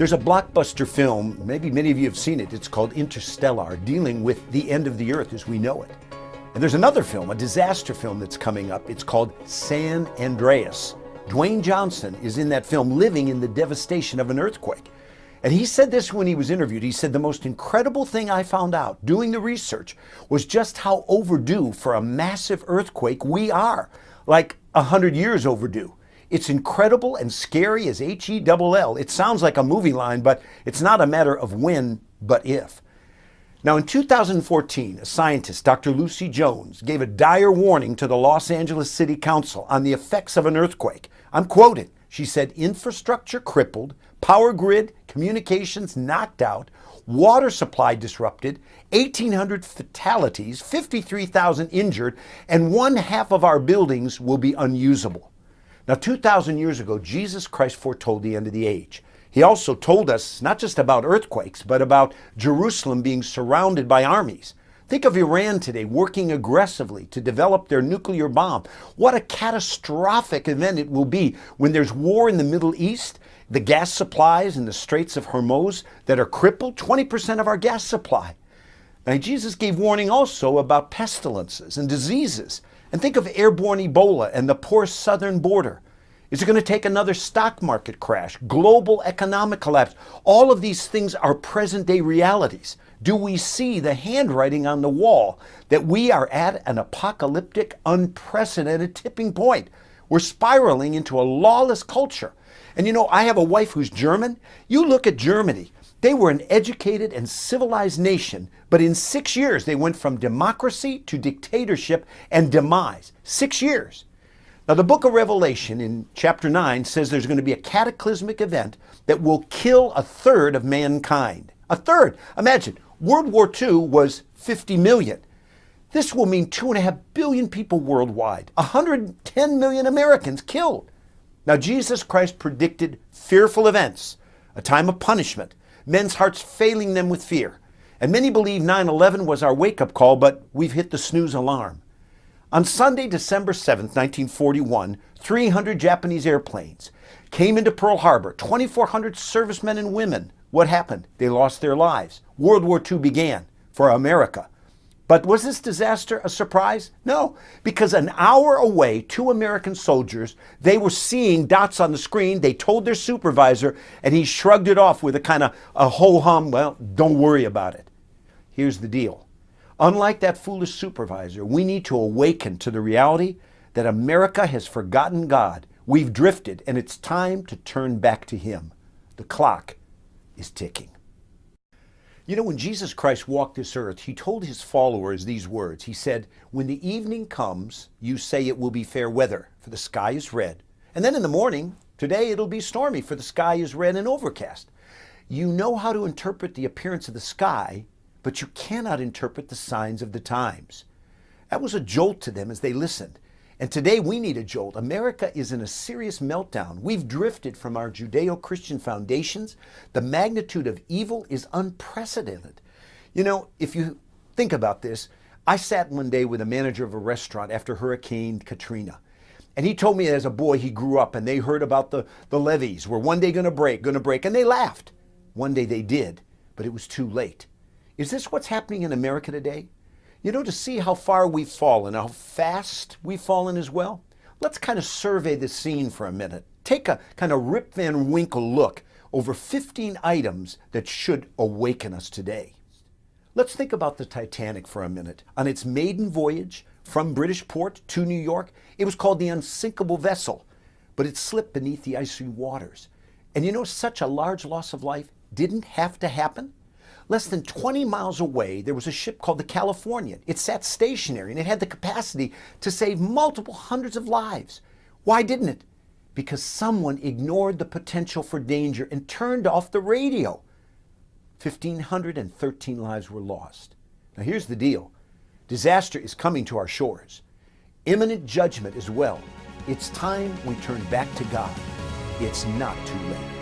There's a blockbuster film, maybe many of you have seen it, it's called Interstellar, dealing with the end of the earth as we know it. And there's another film, a disaster film that's coming up. It's called San Andreas. Dwayne Johnson is in that film living in the devastation of an earthquake. And he said this when he was interviewed. He said, the most incredible thing I found out doing the research was just how overdue for a massive earthquake we are, like 100 years overdue. It's incredible and scary as H-E-double-L. It sounds like a movie line, but it's not a matter of when, but if. Now, in 2014, a scientist, Dr. Lucy Jones, gave a dire warning to the Los Angeles City Council on the effects of an earthquake. I'm quoting. She said, infrastructure crippled, power grid, communications knocked out, water supply disrupted, 1,800 fatalities, 53,000 injured, and one half of our buildings will be unusable. Now, 2,000 years ago, Jesus Christ foretold the end of the age. He also told us not just about earthquakes, but about Jerusalem being surrounded by armies. Think of Iran today working aggressively to develop their nuclear bomb. What a catastrophic event it will be when there's war in the Middle East, the gas supplies in the Straits of Hormuz that are crippled, 20% of our gas supply. Now, Jesus gave warning also about pestilences and diseases. And think of airborne Ebola and the porous southern border. Is it going to take another stock market crash, global economic collapse? All of these things are present-day realities. Do we see the handwriting on the wall that we are at an apocalyptic, unprecedented tipping point? We're spiraling into a lawless culture. And you know, I have a wife who's German. You look at Germany. They were an educated and civilized nation, but in 6 years they went from democracy to dictatorship and demise. 6 years. Now, the book of Revelation in chapter 9 says there's going to be a cataclysmic event that will kill a third of mankind. A third. Imagine, World War II was 50 million. This will mean 2.5 billion people worldwide, 110 million Americans killed. Now, Jesus Christ predicted fearful events, a time of punishment, men's hearts failing them with fear. And many believe 9/11 was our wake-up call, but we've hit the snooze alarm. On Sunday, December 7th, 1941, 300 Japanese airplanes came into Pearl Harbor, 2,400 servicemen and women. What happened? They lost their lives. World War II began for America. But was this disaster a surprise? No, because an hour away, 2 American soldiers, they were seeing dots on the screen. They told their supervisor, and he shrugged it off with a kind of a ho-hum, well, don't worry about it. Here's the deal. Unlike that foolish supervisor, we need to awaken to the reality that America has forgotten God. We've drifted, and it's time to turn back to Him. The clock is ticking. You know, when Jesus Christ walked this earth, He told His followers these words. He said, when the evening comes, you say it will be fair weather, for the sky is red. And then in the morning, today it'll be stormy, for the sky is red and overcast. You know how to interpret the appearance of the sky, but you cannot interpret the signs of the times. That was a jolt to them as they listened. And today we need a jolt. America is in a serious meltdown. We've drifted from our Judeo-Christian foundations. The magnitude of evil is unprecedented. You know, if you think about this, I sat one day with a manager of a restaurant after Hurricane Katrina. And he told me as a boy he grew up and they heard about the levees were one day going to break, and they laughed. One day they did, but it was too late. Is this what's happening in America today? You know, to see how far we've fallen, how fast we've fallen as well, let's kind of survey the scene for a minute. Take a kind of Rip Van Winkle look over 15 items that should awaken us today. Let's think about the Titanic for a minute. On its maiden voyage from Bridgeport to New York, it was called the unsinkable vessel, but it slipped beneath the icy waters. And you know, such a large loss of life didn't have to happen. Less than 20 miles away, there was a ship called the Californian. It sat stationary and it had the capacity to save multiple hundreds of lives. Why didn't it? Because someone ignored the potential for danger and turned off the radio. 1,513 lives were lost. Now here's the deal. Disaster is coming to our shores. Imminent judgment as well. It's time we turn back to God. It's not too late.